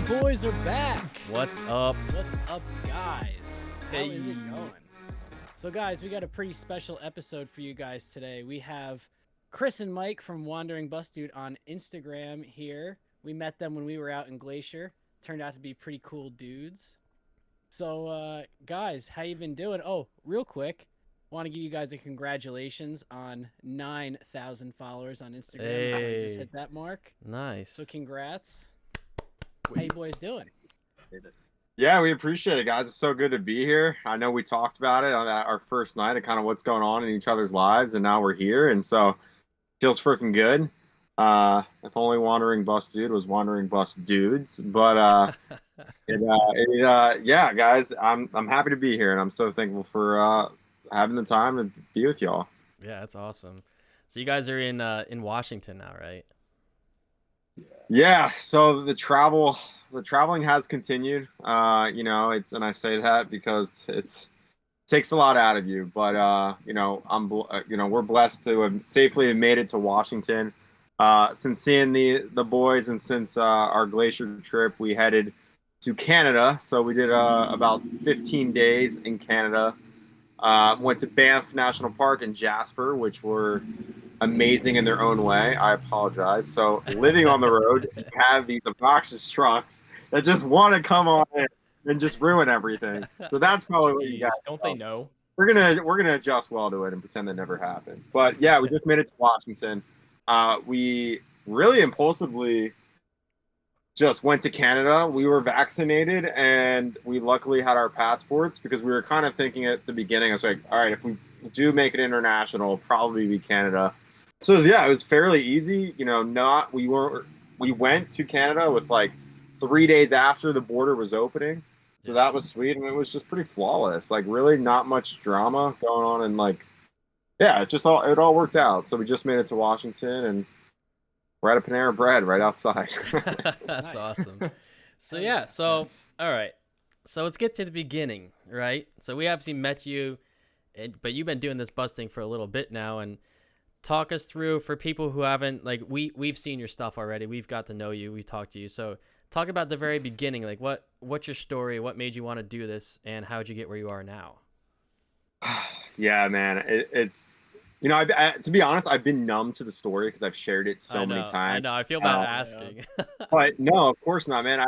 boys are back. What's up? What's up, guys? How is Hey. it going? So, guys, we got a pretty special episode for you guys today. We have Chris and Mike from Wandering Bus Dude on Instagram here. We met them when we were out in Glacier. Turned out to be pretty cool dudes. So, guys, how you been doing? Oh, real quick, want to give you guys a congratulations on 9,000 followers on Instagram. We saw you just Hey. hit that mark. Nice. So, congrats. How you boys doing? Yeah, we appreciate it, guys. It's so good to be here. I know we talked about it on our first night and kind of what's going on in each other's lives, and now we're here, and so feels freaking good. If only Wandering Bus Dude was Wandering Bus Dudes, but yeah, guys, I'm happy to be here, and I'm so thankful for having the time to be with y'all. Yeah, that's awesome. So you guys are in Washington now, right? Yeah, so the traveling has continued. And I say that because it's takes a lot out of you, but we're blessed to have safely made it to Washington. Since seeing the boys and since our glacier trip, we headed to Canada. So we did about 15 days in Canada. Went to Banff National Park in Jasper, which were amazing in their own way. I apologize. So living on the road, you have these obnoxious trucks that just want to come on in and just ruin everything. So that's probably what you Jeez, got. don't they know? We're gonna adjust well to it and pretend that never happened. But yeah, we just made it to Washington. We really impulsively just went to Canada. We were vaccinated and we luckily had our passports because we were kind of thinking at the beginning, I was like, all right, if we do make it international, it'll probably be Canada. So yeah, it was fairly easy. We went to Canada with like 3 days after the border was opening. So that was sweet and it was just pretty flawless. Like really not much drama going on and like yeah, it all worked out. So we just made it to Washington and we're at a Panera Bread right outside. That's Nice. awesome. So Hell yeah, yeah. so Nice. all right. So let's get to the beginning, right? So we obviously met you, but you've been doing this busting for a little bit now, and talk us through for people who haven't like we've seen your stuff already. We've got to know you. We've talked to you. So talk about the very beginning. Like what's your story? What made you want to do this, and how'd you get where you are now? Yeah, man, it's to be honest, I've been numb to the story because I've shared it so many I times. know. I feel bad Uh, asking. but no, of course not, man.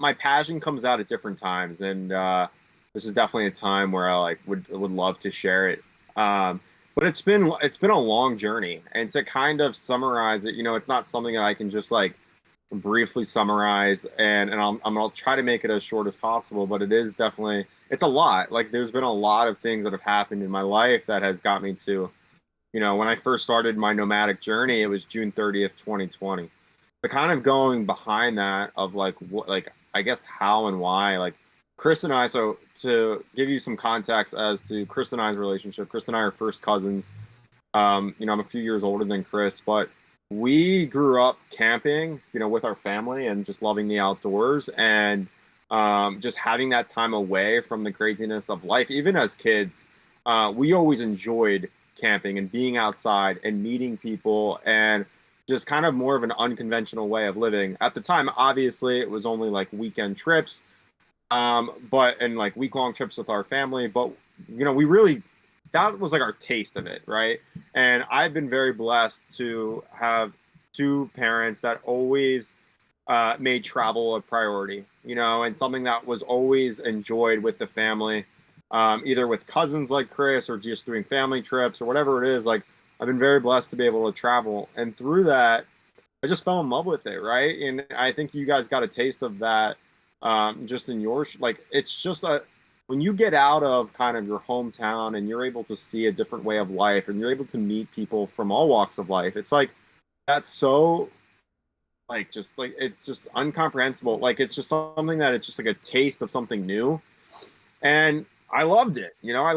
My passion comes out at different times, and this is definitely a time where I like would love to share it. But it's been a long journey, and to kind of summarize it, it's not something that I can just like briefly summarize, and I'll try to make it as short as possible. But it is definitely it's a lot. Like there's been a lot of things that have happened in my life that has got me to, when I first started my nomadic journey, it was June 30th, 2020. But kind of going behind that of like what, like I guess how and why, like Chris and I. So to give you some context as to Chris and I's relationship, Chris and I are first cousins. I'm a few years older than Chris, but we grew up camping, with our family and just loving the outdoors and just having that time away from the craziness of life. Even as kids, we always enjoyed camping and being outside and meeting people and just kind of more of an unconventional way of living. At the time, obviously, it was only like weekend trips, but and like week-long trips with our family. But we really that was like our taste of it, right? And I've been very blessed to have two parents that always made travel a priority, and something that was always enjoyed with the family, either with cousins like Chris or just doing family trips or whatever it is. Like, I've been very blessed to be able to travel. And through that, I just fell in love with it, right? And I think you guys got a taste of that just in yours. Like, it's just when you get out of kind of your hometown and you're able to see a different way of life and you're able to meet people from all walks of life, it's like that's so like just like it's just incomprehensible. Like it's just something that it's just like a taste of something new. And I loved it. I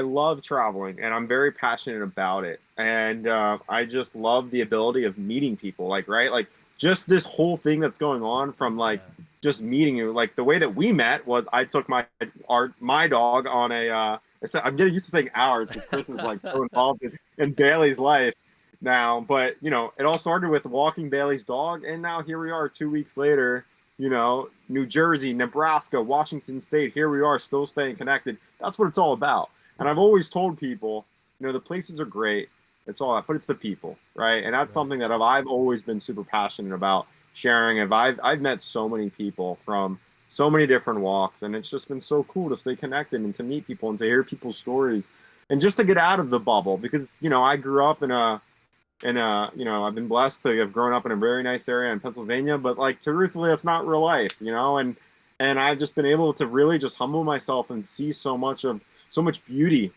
love traveling and I'm very passionate about it. And I just love the ability of meeting people, like, right? Like just this whole thing that's going on from like Yeah. just meeting you. Like the way that we met was I took my dog on I'm getting used to saying ours because Chris is like so involved in Bailey's life now. But it all started with walking Bailey's dog, and now here we are 2 weeks later, New Jersey, Nebraska, Washington State. Here we are, still staying connected. That's what it's all about. And I've always told people, the places are great. It's all that, but it's the people, right? And that's Right. something that I've always been super passionate about sharing. I've met so many people from so many different walks, and it's just been so cool to stay connected and to meet people and to hear people's stories and just to get out of the bubble because I grew up in a I've been blessed to have grown up in a very nice area in Pennsylvania, but like truthfully, that's not real life, and I've just been able to really just humble myself and see so much beauty.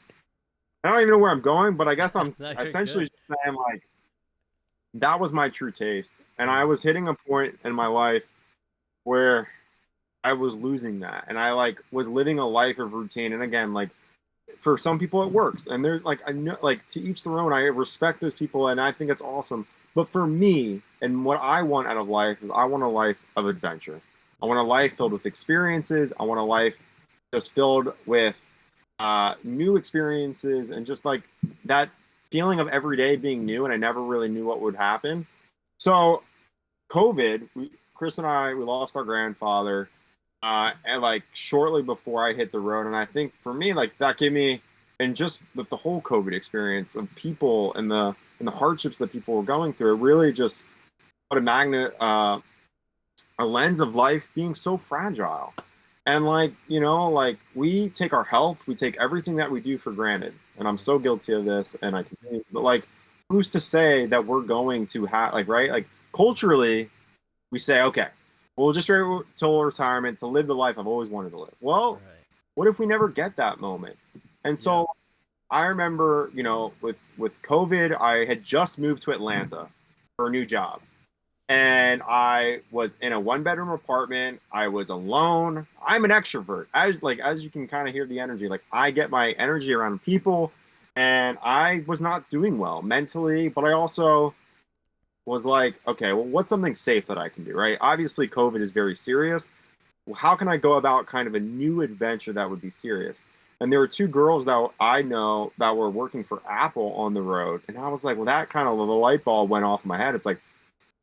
I don't even know where I'm going, but I guess I'm No, you're essentially good. just saying like that was my true taste. And I Mhm. was hitting a point in my life where I was losing that. And I like was living a life of routine. And again, like for some people it works. And there's like I know like to each their own. I respect those people and I think it's awesome. But for me and what I want out of life is I want a life of adventure. I want a life filled with experiences. I want a life just filled with new experiences and just like that feeling of every day being new. And I never really knew what would happen. So COVID, Chris and I, we lost our grandfather, and like shortly before I hit the road. And I think for me, like that gave me, and just with the whole COVID experience of people and the hardships that people were going through, it really just put a lens of life being so fragile. And like, like we take our health, we take everything that we do for granted. And I'm so guilty of this. And I continue, but like, who's to say that we're going to have, like, right? Like, culturally, we say, okay, we'll just wait till retirement to live the life I've always wanted to live. Well, Right. what if we never get that moment? And Yeah. so I remember, with COVID, I had just moved to Atlanta for a new job and I was in a one-bedroom apartment. I was alone. I'm an extrovert. As you can kind of hear the energy, like I get my energy around people, and I was not doing well mentally, but I also was like, okay, well, what's something safe that I can do, right? Obviously, COVID is very serious. Well, how can I go about kind of a new adventure that would be serious? And there were two girls that I know that were working for Apple on the road, and I was like, well, that kind of the light bulb went off in my head. It's like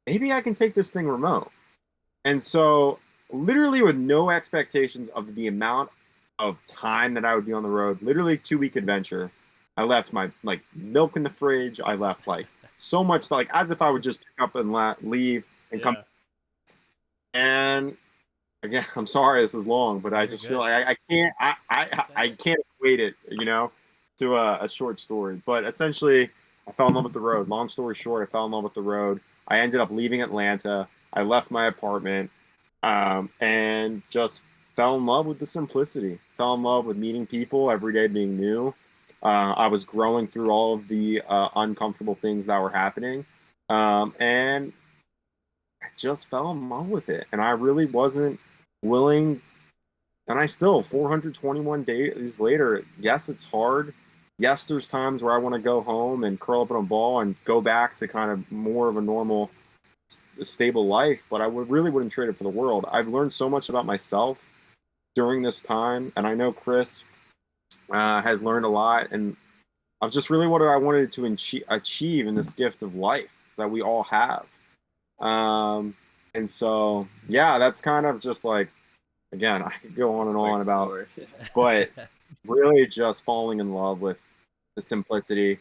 maybe I can take this thing remote. And so, literally, with no expectations of the amount of time that I would be on the road, literally 2 week adventure. I left my like milk in the fridge. I left like so much, like as if I would just pick up and leave and come. Yeah. And again, I'm sorry this is long, but No, I you're just feel good. like I can't I Okay. can't equate it, to a short story. But essentially, I fell in love with the road. Long story short, I fell in love with the road. I ended up leaving Atlanta. I left my apartment, and just fell in love with the simplicity. Fell in love with meeting people every day, being new. I was growing through all of the uncomfortable things that were happening, and I just fell in love with it. And I really wasn't willing, and I still, 421 days later, yes, it's hard. Yes, there's times where I want to go home and curl up in a ball and go back to kind of more of a normal, stable life, but I really wouldn't trade it for the world. I've learned so much about myself during this time, and I know Chris has learned a lot, and of just really what I wanted to achieve in this gift of life that we all have. Um, and so, yeah, that's kind of just like, again, I could go on and Quick on about, story. but really just falling in love with the simplicity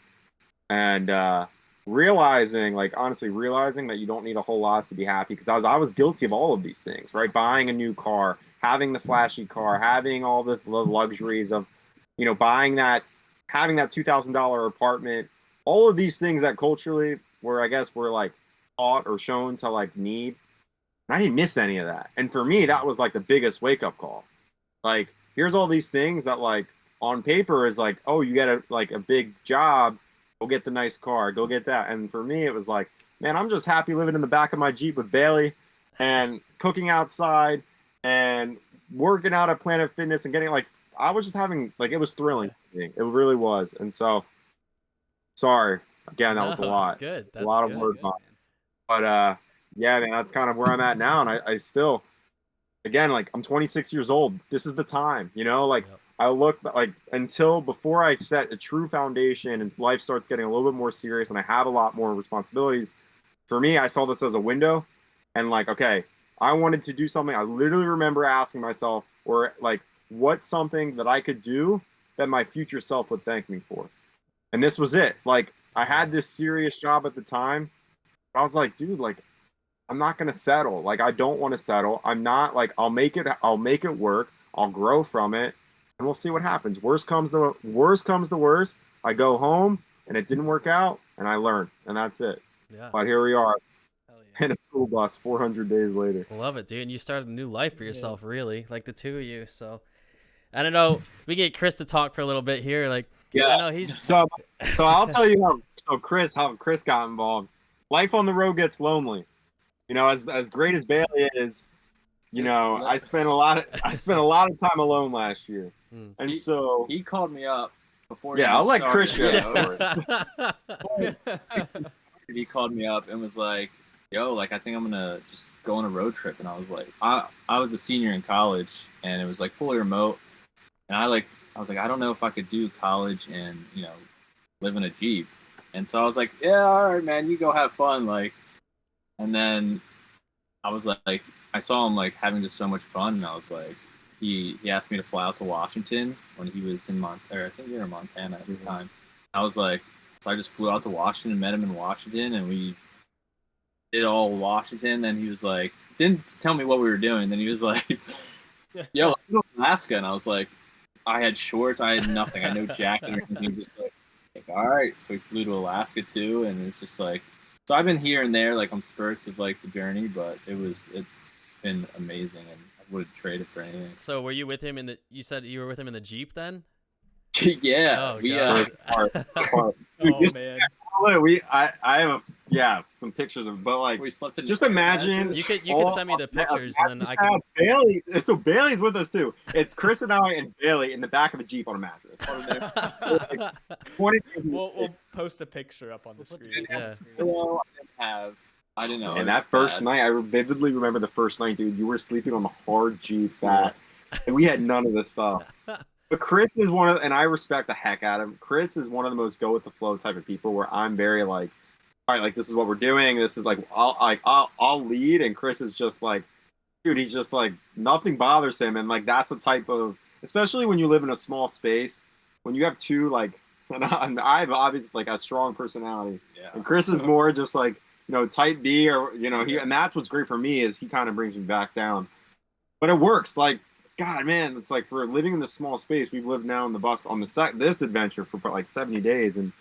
and realizing, like honestly, realizing that you don't need a whole lot to be happy. Because I was guilty of all of these things, right? Buying a new car, having the flashy car, having all the luxuries of, buying that, having that $2,000 apartment, all of these things that culturally, where I guess we're like taught or shown to like need. And I didn't miss any of that. And for me, Mhm. that was like the biggest wake up call. Like, here's all these things that like on paper is like, oh, you get a big job, go get the nice car, go get that. And for me, it was like, man, I'm just happy living in the back of my Jeep with Bailey and cooking outside and working out at Planet Fitness and getting like I was just having like it was thrilling. Yeah. It really was. And so sorry. Again, that No, was a that's lot. good. A That's lot of You're good. words good, on. man. But yeah, man, that's kind of where I'm at now. And I still again, like I'm 26 years old. This is the time, like Yep. I look like until before I set a true foundation and life starts getting a little bit more serious and I have a lot more responsibilities. For me, I saw this as a window and like, okay, I wanted to do something. I literally remember asking myself, or like, what's something that I could do that my future self would thank me for? And this was it. Like, I had this serious job at the time. I was like, dude, like, I'm not gonna settle. Like, I don't want to settle. I'm not like, I'll make it work. I'll grow from it, and we'll see what happens. Worst comes to worst. I go home and it didn't work out, and I learned, and that's it. Yeah. But here we are Hell yeah. in a school bus 400 days later. Love it, dude. And you started a new life for yourself, really, like the two of you. So I don't know. We get Chris to talk for a little bit here. Like, I know he's So I'll tell you how Chris got involved. Life on the road gets lonely. You know, as great as Bailey is, you know, I spent a lot of time alone last year. And so he called me up before. Yeah, I'll let Chris share the story. He called me up and was like, "Yo, like I think I'm gonna just go on a road trip." And I was like, I was a senior in college, and it was like fully remote. And I was like, I don't know if I could do college and live in a Jeep. And so I was like, yeah, all right, man, you go have fun, like. And then I was like, I saw him like having just so much fun, and I was like, he asked me to fly out to Washington when he was in I think we were in Montana at the time. I was like, so I just flew out to Washington, met him in Washington, and we did all Washington. And he was like, didn't tell me what we were doing. Then he was like, yo, let's go to Alaska. And I was like, I had shorts, I had nothing, I had no jacket or anything. Just like, all right. So we flew to Alaska too, and it's just like. So I've been here and there, like on spurts of like the journey, but it's been amazing, and I wouldn't trade it for anything. So were you with him you said you were with him in the Jeep then? Yeah. Oh, we God. Oh man. I have some pictures of, but like, we slept in just imagine You could send me the pictures, and then I can. Bailey. So Bailey's with us too. It's Chris and I and Bailey in the back of a Jeep on a mattress. Like, 20 We'll post a picture up on the screen. Yeah. I didn't know. And that first night, I vividly remember the first night, dude. You were sleeping on the hard Jeep back, and we had none of this stuff. But Chris is and I respect the heck out of him. Chris is one of the most go with the flow type of people, where I'm very like, all right, like this is what we're doing. This is like I'll lead, and Chris is just like, dude, he's just like nothing bothers him, and like that's the type of, especially when you live in a small space, when you have two like, and I have obviously like a strong personality, and Chris is more just like type B, or and that's what's great for me is he kind of brings me back down, but it works. Like, God, man, it's like for living in this small space, we've lived now in the bus on this adventure for like 70 days, and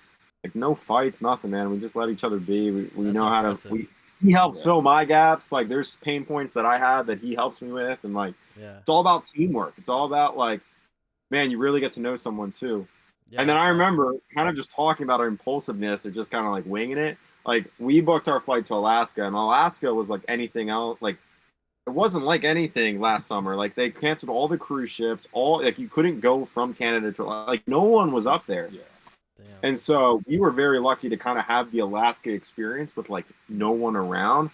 like no fights, nothing, man. We just let each other be. We know impressive. how to. He helps fill my gaps. Like there's pain points that I have that he helps me with, and like it's all about teamwork. It's all about like, man, you really get to know someone too. Yeah, and then I remember kind of just talking about our impulsiveness or just kind of like winging it. Like we booked our flight to Alaska, and Alaska was like anything else. Like it wasn't like anything last summer. Like they canceled all the cruise ships. All like you couldn't go from Canada to like no one was up there. Yeah. Damn. And so we were very lucky to kind of have the Alaska experience with like no one around.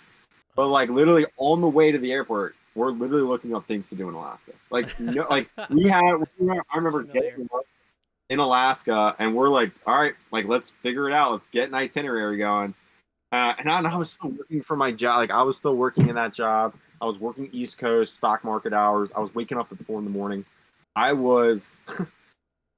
But like literally on the way to the airport, we're literally looking up things to do in Alaska. Like like I remember getting in Alaska, and we're like, all right, like let's figure it out. Let's get an itinerary going. And I was still working for my job. Like I was still working in that job. I was working East Coast stock market hours. I was waking up at 4 a.m.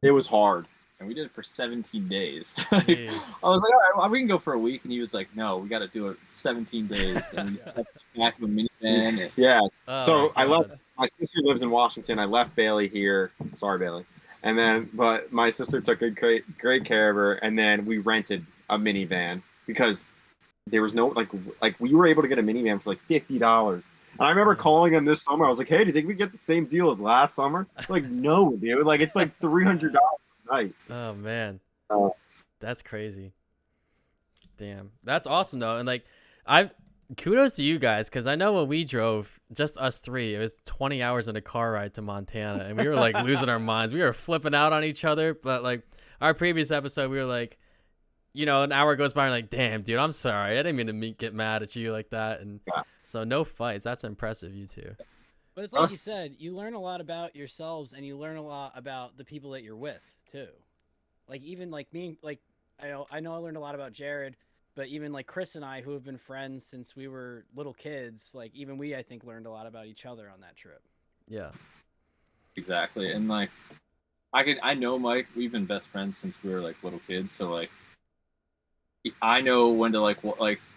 It was hard. And we did it for 17 days. Jeez. I was like, all right, well, we can go for a week. And he was like, no, we got to do it 17 days. And we stepped back of a minivan. And Yeah. Oh, So my I left. God. My sister lives in Washington. I left Bailey here. Sorry, Bailey. And then, but my sister took great care of her. And then we rented a minivan because there was no like we were able to get a minivan for like $50. And I remember calling him this summer. I was like, hey, do you think we get the same deal as last summer? Like, no, dude. Like it's like $300 a night. Oh man, Uh, that's crazy. Damn, that's awesome though, and like kudos to you guys, because I know when we drove, just us three, it was 20 hours in a car ride to Montana, and we were like losing our minds. We were flipping out on each other, but like our previous episode, we were like, an hour goes by, and like, damn, dude, I'm sorry, I didn't mean to get mad at you like that, and so no fights. That's impressive, you two. But it's like you said, you learn a lot about yourselves, and you learn a lot about the people that you're with too. Like even like me, like I know I learned a lot about Jared, but even like Chris and I, who have been friends since we were little kids, like even we, I think, learned a lot about each other on that trip. Yeah. Exactly. And like I know Mike, we've been best friends since we were like little kids, so like I know when to like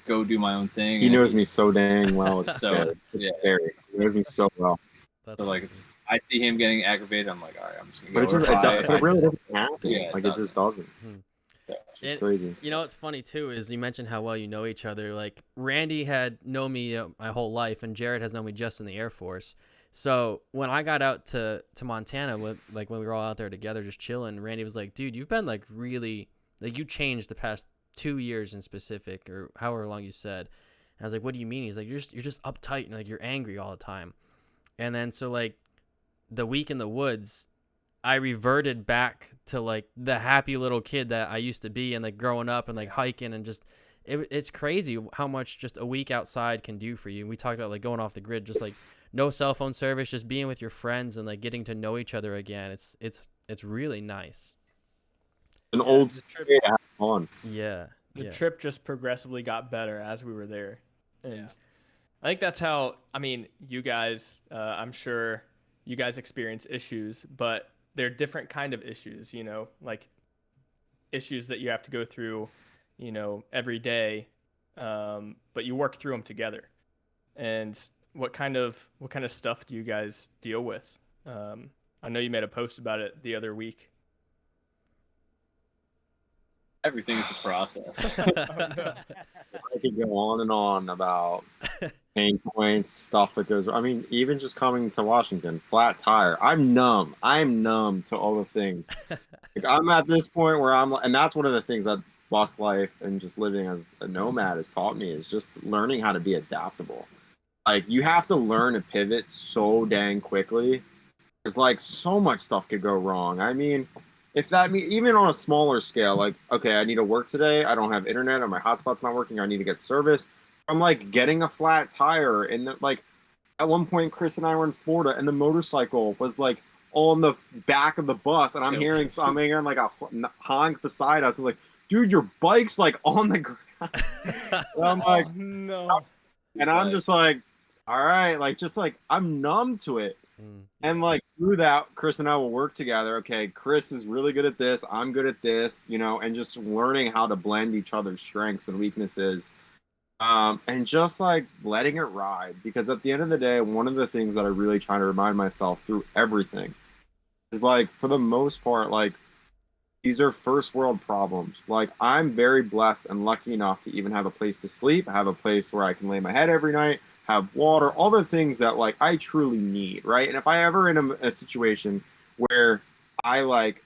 go do my own thing. He knows me so dang well. It's So, scary. It's yeah. scary. He knows me so well. That's So like awesome. I see him getting aggravated, I'm like, all right, I'm just gonna But go. it just Or if it really doesn't happen. Yeah, Like it just doesn't. Yeah. It's just And- crazy. You know what's funny too is you mentioned how well you know each other. Like Randy had known me my whole life, and Jared has known me just in the Air Force. So when I got out to Montana, when we were all out there together just chilling, Randy was like, "Dude, you've been like really like you changed the past 2 years in specific, or however long you said." And I was like, "What do you mean?" He's like, "You're just uptight and like you're angry all the time." And then so like the week in the woods, I reverted back to like the happy little kid that I used to be, and like growing up and like hiking and just it's crazy how much just a week outside can do for you. We talked about like going off the grid, just like no cell phone service, just being with your friends and like getting to know each other again. It's really nice. An old the trip, way to have fun. Yeah. the yeah. trip just progressively got better as we were there, and Yeah. I think that's how. I mean, you guys, I'm sure you guys experience issues, but they're different kind of issues. You know, like issues that you have to go through, every day, but you work through them together. And what kind of stuff do you guys deal with? I know you made a post about it the other week. everything's a process. Oh, no. I could go on and on about pain points, stuff that goes. I mean, even just coming to Washington, flat tire. I'm numb. I'm numb to all the things. Like, I'm at this point where and that's one of the things that bus life and just living as a nomad has taught me is just learning how to be adaptable. Like you have to learn to pivot so dang quickly. Because like so much stuff could go wrong. I mean, if that mean even on a smaller scale, like okay, I need to work today. I don't have internet, or my hotspot's not working. Or I need to get service. I'm like getting a flat tire, and like at one point, Chris and I were in Florida, and the motorcycle was like on the back of the bus, and I'm hearing like a honk beside us. I'm like, dude, your bike's like on the ground. And I'm like, Oh, no. and I'm just like, all right, like just like I'm numb to it. And like through that, Chris and I will work together. Okay, Chris is really good at this. I'm good at this, and just learning how to blend each other's strengths and weaknesses. And just like letting it ride. Because at the end of the day, one of the things that I really try to remind myself through everything is like, for the most part, like these are first world problems. Like I'm very blessed and lucky enough to even have a place to sleep, have a place where I can lay my head every night, have water, all the things that like I truly need, right? And if I ever in a situation where I like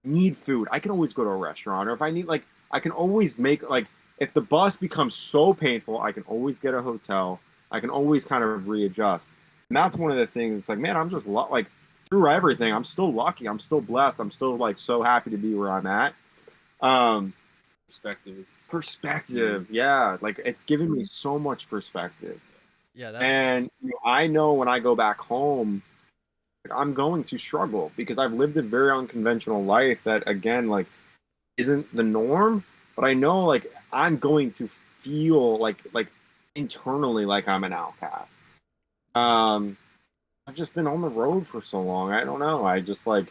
need food, I can always go to a restaurant. Or if I need like I can always make like if the bus becomes so painful, I can always get a hotel. I can always kind of readjust. And that's one of the things. It's like, man, I'm just like through everything, I'm still lucky. I'm still blessed. I'm still like so happy to be where I'm at. Perspective. Yeah. Like it's given me so much perspective. Yeah. That's... And I know when I go back home, I'm going to struggle because I've lived a very unconventional life that again, like isn't the norm, but I know like I'm going to feel like internally like I'm an outcast. I've just been on the road for so long. I don't know. I just like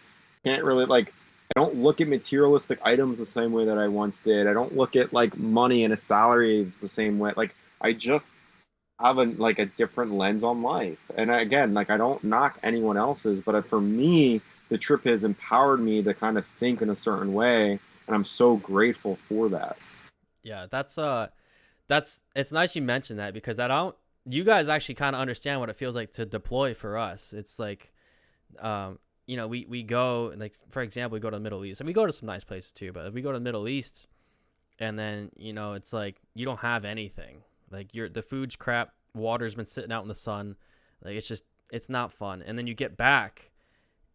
can't really like I don't look at materialistic items the same way that I once did. I don't look at like money and a salary the same way. Like I just have a different lens on life. And again, like I don't knock anyone else's, but for me, the trip has empowered me to kind of think in a certain way, and I'm so grateful for that. Yeah, that's it's nice you mentioned that because you guys actually kind of understand what it feels like to deploy for us. It's like we go, like for example, we go to the Middle East, and we go to some nice places too, but if we go to the Middle East and then it's like you don't have anything, like the food's crap, water's been sitting out in the sun, like it's not fun. And then you get back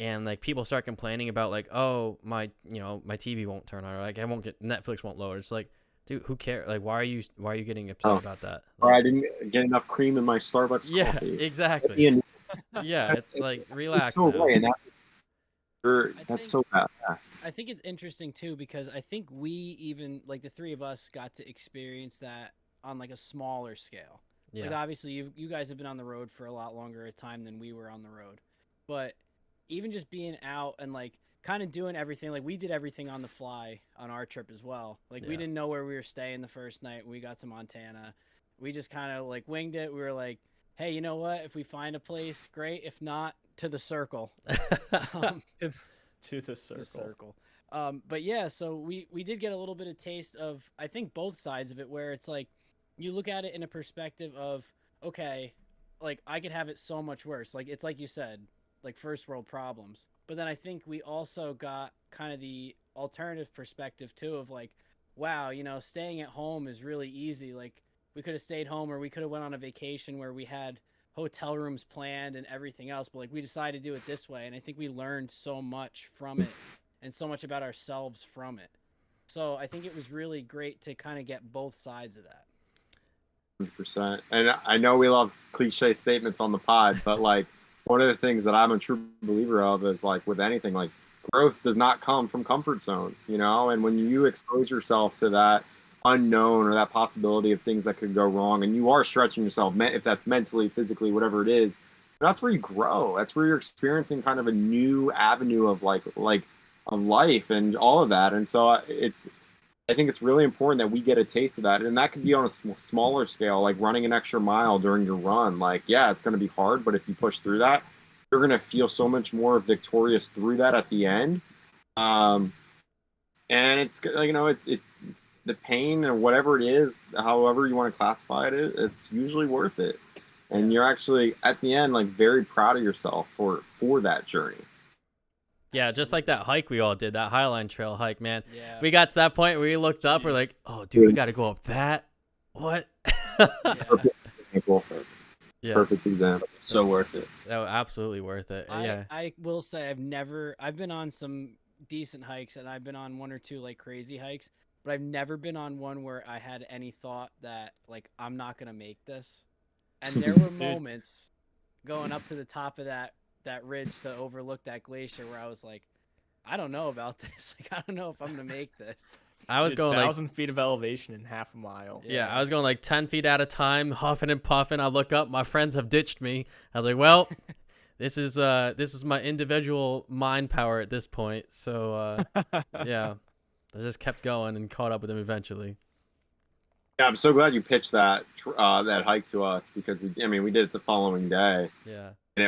and like people start complaining about like, oh, my TV won't turn on, or like Netflix won't load. It's like, dude, who cares? Like, why are you getting upset about that? Or Like, I didn't get enough cream in my Starbucks coffee. Exactly. And Yeah, it's like relax so now. right, and that's so bad. Yeah. I I think it's interesting too, because I think we even, like, the three of us got to experience that on like a smaller scale. Like, Yeah. obviously you guys have been on the road for a lot longer a time than we were on the road, but even just being out and like kind of doing everything, like we did everything on the fly on our trip as well. Like, we Yeah. didn't know where we were staying the first night when we got to Montana. We just kind of like winged it. We were like, hey, you know what? If we find a place, great. If not, to the circle. Um, To the circle. the circle. But yeah, so we did get a little bit of taste of, I think, both sides of it, where it's like you look at it in a perspective of, okay, like I could have it so much worse. Like, it's like you said, like first world problems. But then I think we also got kind of the alternative perspective too of like, wow, staying at home is really easy. Like, we could have stayed home, or we could have went on a vacation where we had hotel rooms planned and everything else, but like we decided to do it this way, and I think we learned so much from it and so much about ourselves from it. So I think it was really great to kind of get both sides of that. 100%. And I know we love cliche statements on the pod, but like one of the things that I'm a true believer of is like with anything, like growth does not come from comfort zones, and when you expose yourself to that unknown or that possibility of things that could go wrong, and you are stretching yourself, if that's mentally, physically, whatever it is, that's where you grow. That's where you're experiencing kind of a new avenue of like of life and all of that. And so I think it's really important that we get a taste of that. And that could be on a smaller scale, like running an extra mile during your run. Like, yeah, it's going to be hard, but if you push through that, you're going to feel so much more victorious through that at the end. And it's, it's the pain or whatever it is, however you want to classify it, it's usually worth it. And you're actually at the end, like, very proud of yourself for that journey. Yeah, just like that hike we all did, that Highline Trail hike, man. Yeah. We got to that point where we looked up, we're like, oh, dude, we got to go up that? What? Perfect example. Yeah. Perfect example. So worth it. That was absolutely worth it. Yeah. I will say I've been on some decent hikes, and I've been on one or two like crazy hikes, but I've never been on one where I had any thought that like I'm not going to make this. And there were moments going up to the top of that ridge to overlook that glacier where I was like, I don't know about this. Like, I don't know if I'm going to make this. I was going 1,000 feet of elevation in half a mile. Yeah, I was going like 10 feet at a time, huffing and puffing. I look up, my friends have ditched me. I was like, well, this is my individual mind power at this point. So yeah, I just kept going and caught up with them eventually. Yeah, I'm so glad you pitched that hike to us, because we did it the following day. Yeah. And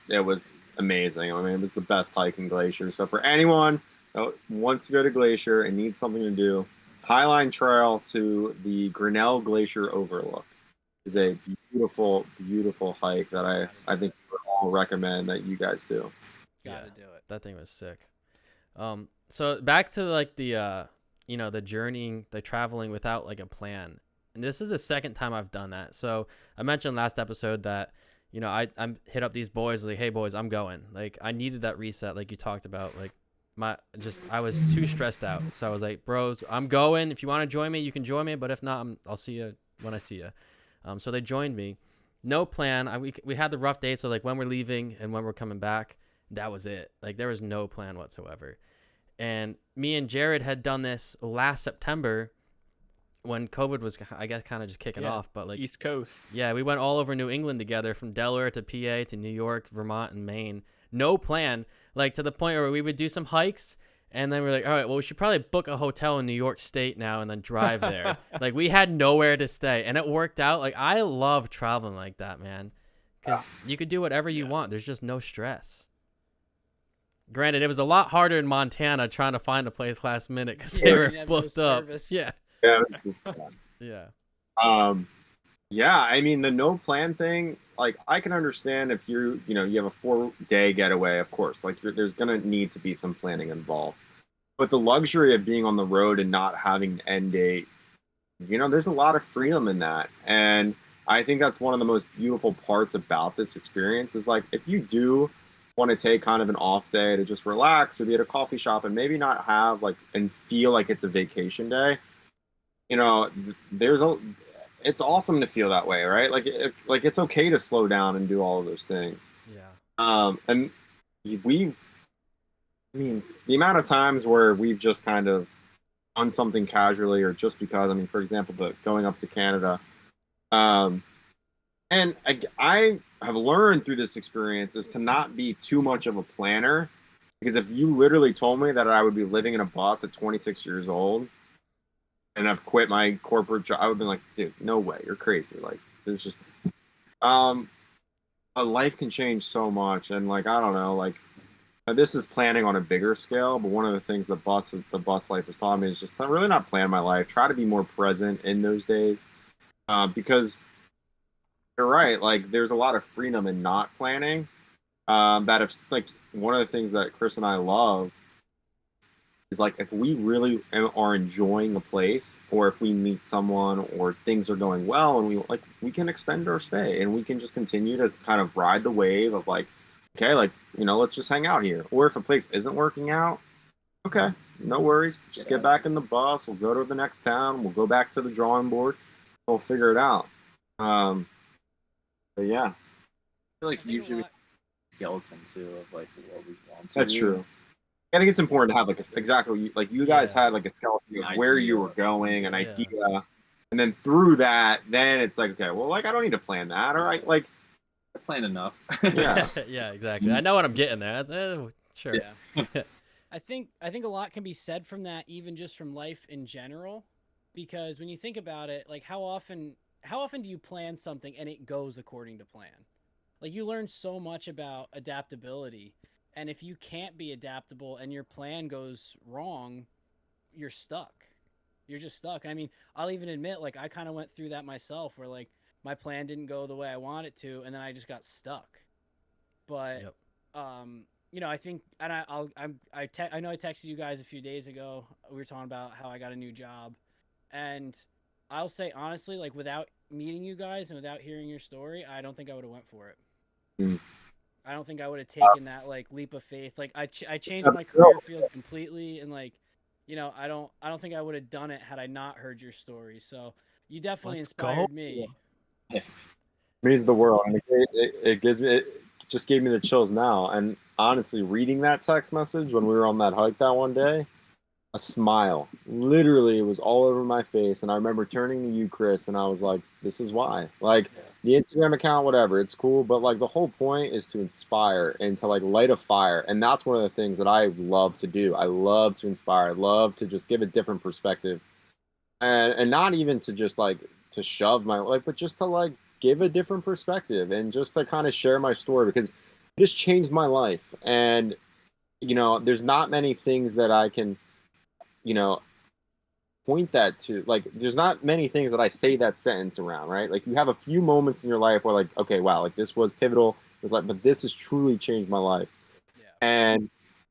it was amazing. I mean, it was the best hike in Glacier. So for anyone that wants to go to Glacier and needs something to do, Highline Trail to the Grinnell Glacier Overlook is a beautiful, beautiful hike that I think we would all recommend that you guys do. Gotta do it. That thing was sick. So back to like the the journeying, the traveling without like a plan. And this is the second time I've done that. So I mentioned last episode that I hit up these boys like, hey boys, I'm going. Like, I needed that reset, like you talked about. Like, I was too stressed out. So I was like, bros, I'm going. If you want to join me, you can join me. But if not, I'll see you when I see you. So they joined me. No plan. We had the rough dates, so like when we're leaving and when we're coming back. That was it. Like, there was no plan whatsoever. And me and Jared had done this last September when COVID was, I guess, kind of just kicking off. But like East Coast. Yeah, we went all over New England together, from Delaware to PA to New York, Vermont, and Maine. No plan, like to the point where we would do some hikes, and then we're like, all right, well, we should probably book a hotel in New York State now and then drive there. Like, we had nowhere to stay, and it worked out. Like, I love traveling like that, man, because you could do whatever you want. There's just no stress. Granted, it was a lot harder in Montana trying to find a place last minute because they were booked up. Yeah. Yeah. Yeah, I mean, the no plan thing, like, I can understand if you have a 4-day getaway, of course, like, there's going to need to be some planning involved. But the luxury of being on the road and not having an end date, there's a lot of freedom in that. And I think that's one of the most beautiful parts about this experience is, like, if you do want to take kind of an off day to just relax or be at a coffee shop and maybe not have, like, and feel like it's a vacation day, it's awesome to feel that way, right? Like, it's okay to slow down and do all of those things. Yeah. And we've I mean, the amount of times where we've just kind of done something casually or just because, I mean, for example, the going up to Canada. Um, and I have learned through this experience is to not be too much of a planner. Because if you literally told me that I would be living in a bus at 26 years old and I've quit my corporate job, I would be like, dude, no way, you're crazy. Like, there's just, um, life can change so much. And like, I don't know, like, this is planning on a bigger scale, but one of the things the bus life has taught me is just to really not plan my life. Try to be more present in those days, because you're right. Like, there's a lot of freedom in not planning. That if like one of the things that Chris and I love is like if we really are enjoying a place, or if we meet someone, or things are going well, and we can extend our stay, and we can just continue to kind of ride the wave of like, okay, like let's just hang out here. Or if a place isn't working out, okay, no worries, just get back in the bus. We'll go to the next town. We'll go back to the drawing board. We'll figure it out. But yeah, I feel like I think a usually we lot. skeleton too of like what we want to that's do. true. I think it's important to have like exactly like you guys Yeah. had like a skeleton of An where you idea. were going, an Yeah. idea, and then through that, then it's like, okay, well, like I don't need to plan that, or like I planned enough. Yeah. Yeah, exactly. I know what I'm getting there. Sure. Yeah. I think a lot can be said from that, even just from life in general, because when you think about it, like how often do you plan something and it goes according to plan? Like you learn so much about adaptability, and if you can't be adaptable and your plan goes wrong, you're stuck. You're just stuck. And I mean, I'll even admit, like I kind of went through that myself, where like my plan didn't go the way I wanted to, and then I just got stuck. But Yep. I think, and I know I texted you guys a few days ago. We were talking about how I got a new job, and I'll say honestly, like without meeting you guys and without hearing your story, I don't think I would have went for it. Mm. I don't think I would have taken that like leap of faith. Like I changed my career field completely, and like, I don't think I would have done it had I not heard your story. So you definitely Let's go. inspired me. means the world. And it gives me it just gave me the chills now. And honestly, reading that text message when we were on that hike that one day, a smile. Literally, it was all over my face. And I remember turning to you, Chris, and I was like, this is why. Like the Instagram account, whatever, it's cool. But like the whole point is to inspire and to like light a fire. And that's one of the things that I love to do. I love to inspire. I love to just give a different perspective. And not even to just like to shove my like, but just to like give a different perspective and just to kind of share my story because it just changed my life. And there's not many things that I can you know point that to. Like there's not many things that I say that sentence around, right? Like you have a few moments in your life where like, okay, wow, like this was pivotal. It was like, but this has truly changed my life. Yeah. And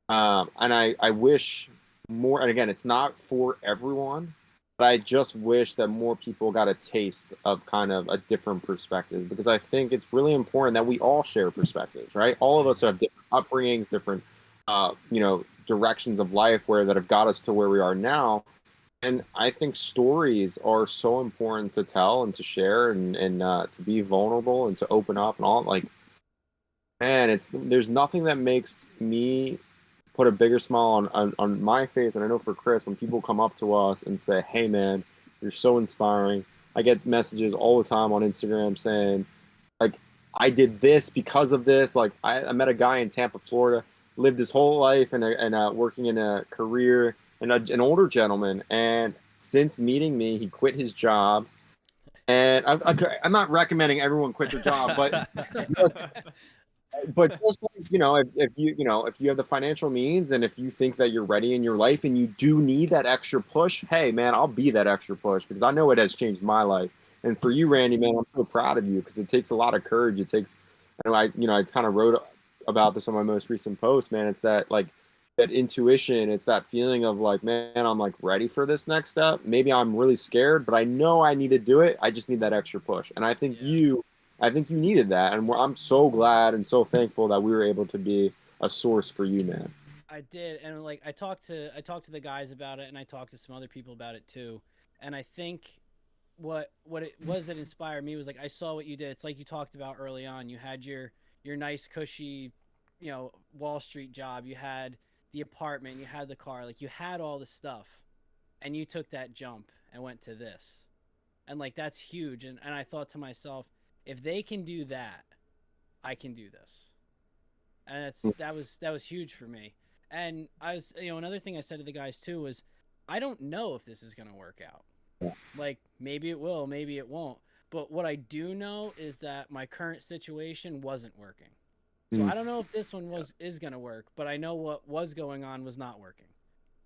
I wish more, and again, it's not for everyone, but I just wish that more people got a taste of kind of a different perspective because I think it's really important that we all share perspectives, right? All of us have different upbringings, different directions of life where that have got us to where we are now. And I think stories are so important to tell and to share and to be vulnerable and to open up and all. Like, man, there's nothing that makes me put a bigger smile on my face. And I know for Chris, when people come up to us and say, hey, man, you're so inspiring. I get messages all the time on Instagram saying, like, I did this because of this. Like, I met a guy in Tampa, Florida, lived his whole life and working in a career, and an older gentleman. And since meeting me, he quit his job. And I'm not recommending everyone quit their job, but just like if you have the financial means and if you think that you're ready in your life and you do need that extra push, hey man, I'll be that extra push because I know it has changed my life. And for you, Randy, man, I'm so proud of you because it takes a lot of courage. It takes, and I kind of wrote about this on my most recent post, man. It's that like that intuition. It's that feeling of like, man, I'm like ready for this next step. Maybe I'm really scared, but I know I need to do it. I just need that extra push. And Yeah. I think you needed that, and I'm so glad and so thankful that we were able to be a source for you, man. I did, and like I talked to the guys about it, and I talked to some other people about it too. And I think what it was that inspired me was like I saw what you did. It's like you talked about early on. You had your nice cushy, Wall Street job. You had the apartment, you had the car, like you had all the stuff, and you took that jump and went to this. And like that's huge. And I thought to myself, if they can do that, I can do this. And that was huge for me. And I was, another thing I said to the guys too was, I don't know if this is going to work out. Like maybe it will, maybe it won't. But what I do know is that my current situation wasn't working. So I don't know if this one is going to work, but I know what was going on was not working.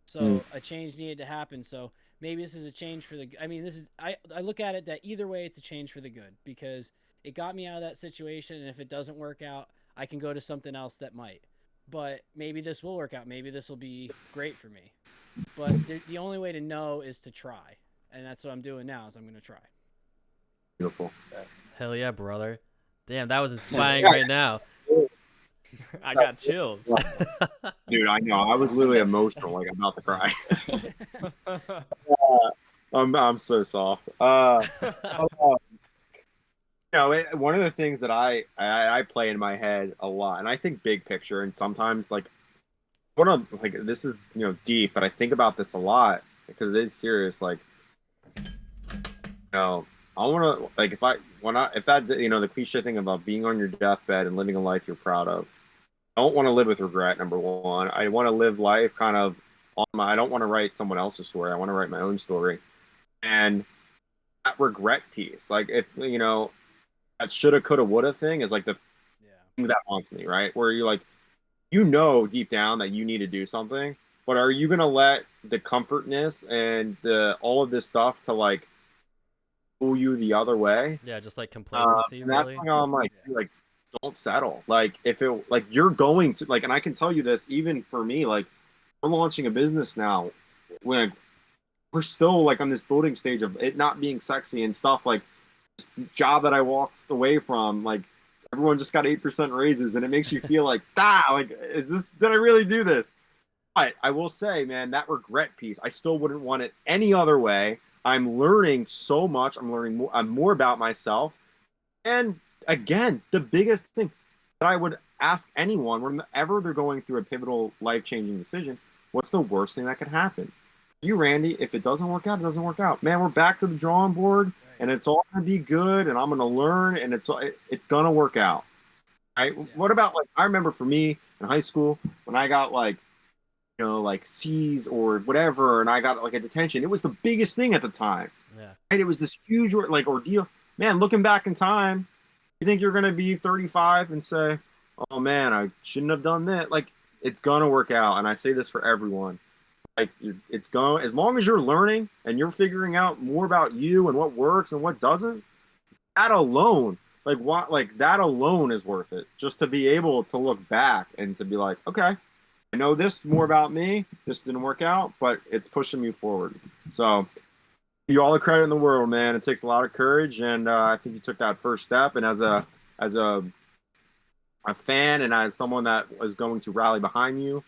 So a change needed to happen. So maybe this is a change for the. I mean, this is I look at it that either way it's a change for the good, because it got me out of that situation, and if it doesn't work out, I can go to something else that might. But maybe this will work out. Maybe this will be great for me. But the only way to know is to try, and that's what I'm doing now. Is I'm going to try. Beautiful. Hell yeah, brother. Damn, that was inspiring right now. I got chills. Dude, I know. I was literally emotional, like I'm about to cry. I'm so soft. One of the things that I play in my head a lot, and I think big picture, and sometimes like this is deep, but I think about this a lot because it is serious. Like, I want to like if that the cliche thing about being on your deathbed and living a life you're proud of. I don't want to live with regret. Number one, I want to live life kind of I don't want to write someone else's story. I want to write my own story, and that regret piece, like if that shoulda, coulda, woulda thing is like the thing that haunts me, right? Where you're like, deep down that you need to do something, but are you gonna let the comfortness and all of this stuff to like pull you the other way? Yeah, just like complacency. And that's why I'm like, don't settle. Like if it like you're going to like, and I can tell you this, even for me, like we're launching a business now when we're still like on this building stage of it not being sexy and stuff. Like this job that I walked away from, like everyone just got 8% raises, and it makes you feel like, like did I really do this? But I will say, man, that regret piece, I still wouldn't want it any other way. I'm learning so much. I'm learning more. I'm more about myself. And again, the biggest thing that I would ask anyone whenever they're going through a pivotal, life-changing decision, what's the worst thing that could happen? You, Randy, if it doesn't work out, it doesn't work out. Man, we're back to the drawing board, and it's all going to be good, and I'm going to learn, and it's going to work out. Right? Yeah. What about, like, I remember for me in high school, when I got, like, like C's or whatever, and I got, like, a detention, it was the biggest thing at the time. Yeah. Right? It was this huge, like, ordeal. Man, looking back in time, you think you're going to be 35 and say, oh, man, I shouldn't have done that. Like, it's going to work out, and I say this for everyone. Like, it's going, as long as you're learning and you're figuring out more about you and what works and what doesn't, that alone, that alone is worth it. Just to be able to look back and to be like, okay, I know this more about me. This didn't work out, but it's pushing me forward. So you all the credit in the world, man. It takes a lot of courage, and I think you took that first step. And as a fan and as someone that is going to rally behind you,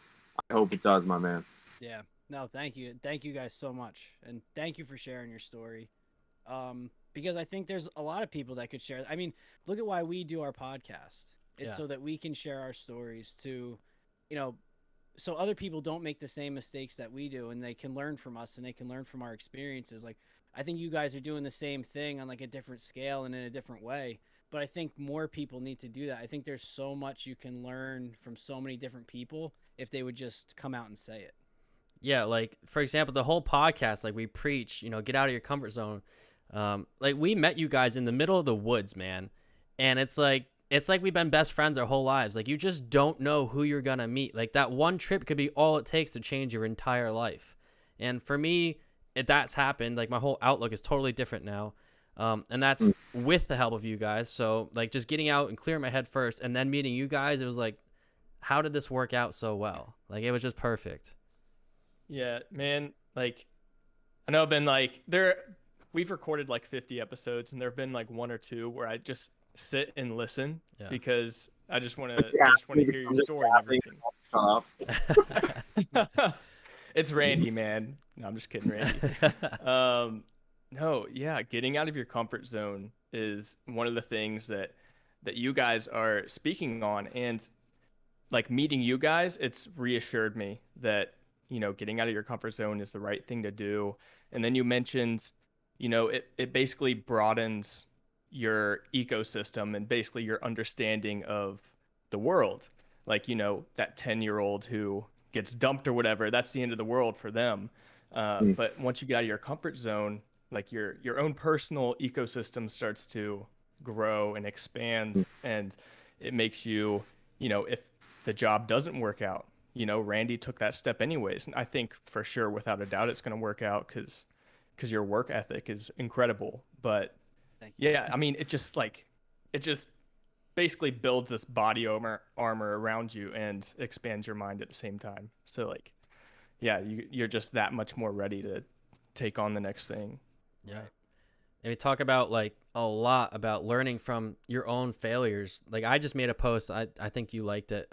I hope it does, my man. Yeah. No, thank you. Thank you guys so much. And thank you for sharing your story. Because I think there's a lot of people that could share. I mean, look at why we do our podcast. It's so that we can share our stories to, so other people don't make the same mistakes that we do, and they can learn from us and they can learn from our experiences. Like, I think you guys are doing the same thing on like a different scale and in a different way. But I think more people need to do that. I think there's so much you can learn from so many different people if they would just come out and say it. Yeah, like, for example, the whole podcast, like, we preach, get out of your comfort zone. Like, we met you guys in the middle of the woods, man. And it's like we've been best friends our whole lives. Like, you just don't know who you're going to meet. Like, that one trip could be all it takes to change your entire life. And for me, that's happened. Like, my whole outlook is totally different now. And that's with the help of you guys. So, like, just getting out and clearing my head first and then meeting you guys, it was like, how did this work out so well? Like, it was just perfect. Yeah, man, like, I know I've been like, we've recorded like 50 episodes, and there have been like one or two where I just sit and listen because I just want to hear your story and everything. It's Randy, man. No, I'm just kidding, Randy. No, yeah, getting out of your comfort zone is one of the things that you guys are speaking on. And like meeting you guys, it's reassured me that, getting out of your comfort zone is the right thing to do. And then you mentioned, it basically broadens your ecosystem and basically your understanding of the world. Like, that 10-year-old who gets dumped or whatever, that's the end of the world for them. But once you get out of your comfort zone, like your own personal ecosystem starts to grow and expand, and it makes you, if the job doesn't work out, Randy took that step anyways, and I think for sure, without a doubt, it's going to work out because your work ethic is incredible. But Thank you. yeah, I mean, it just basically builds this body armor around you and expands your mind at the same time. So like, yeah, you're just that much more ready to take on the next thing. Yeah. And we talk about like a lot about learning from your own failures. Like I just made a post, I think you liked it,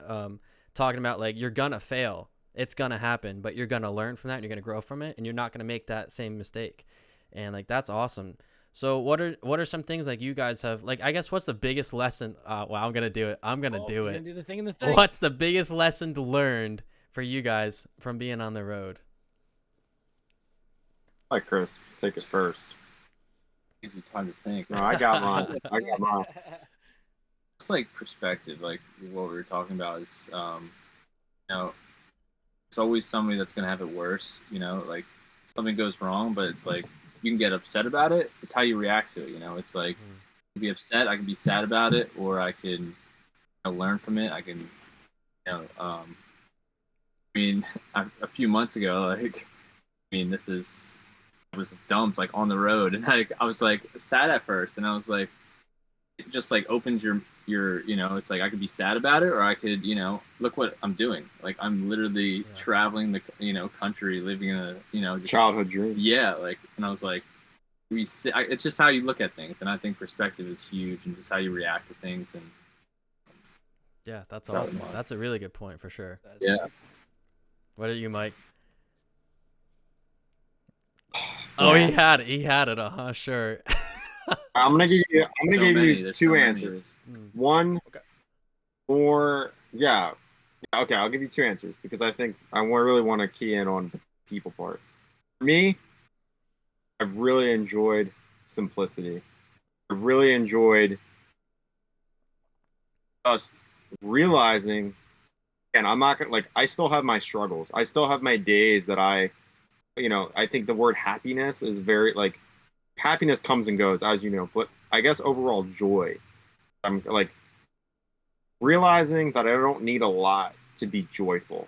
talking about like you're gonna fail. It's gonna happen, but you're gonna learn from that and you're gonna grow from it and you're not gonna make that same mistake. And like that's awesome. So what are some things like you guys have, like, I guess what's the biggest lesson? Well, I'm gonna do it. I'm gonna do You're it. gonna do the thing in the thing. What's the biggest lesson learned for you guys from being on the road? All right, Chris, take it first. Gives you time to think. No, I got mine. I got mine. It's like perspective, like what we were talking about is, it's always somebody that's gonna have it worse. Like something goes wrong, but it's like you can get upset about it. It's how you react to it. It's like I can be upset, I can be sad about it, or I can learn from it. I can, I mean, a few months ago, like, I was dumped like on the road, and like I was like sad at first, and I was like, it just like opens your it's like I could be sad about it, or I could look what I'm doing. Like I'm literally traveling the country, living in a just, Childhood dream. Yeah, like, and I was like, it's just how you look at things, and I think perspective is huge, and just how you react to things. And yeah, that's awesome. That's a really good point for sure. Yeah. What are you, Mike? Oh, he had it. Sure. I'm gonna give you There's two so many. answers. One, Okay. or yeah, okay. I'll give you two answers because I think I really want to key in on the people part. For me, I've really enjoyed simplicity. I've really enjoyed just realizing, and I'm not gonna like. I still have my struggles. I still have my days that I think the word happiness is very like. Happiness comes and goes, as you know, but I guess overall joy. I'm like realizing that I don't need a lot to be joyful.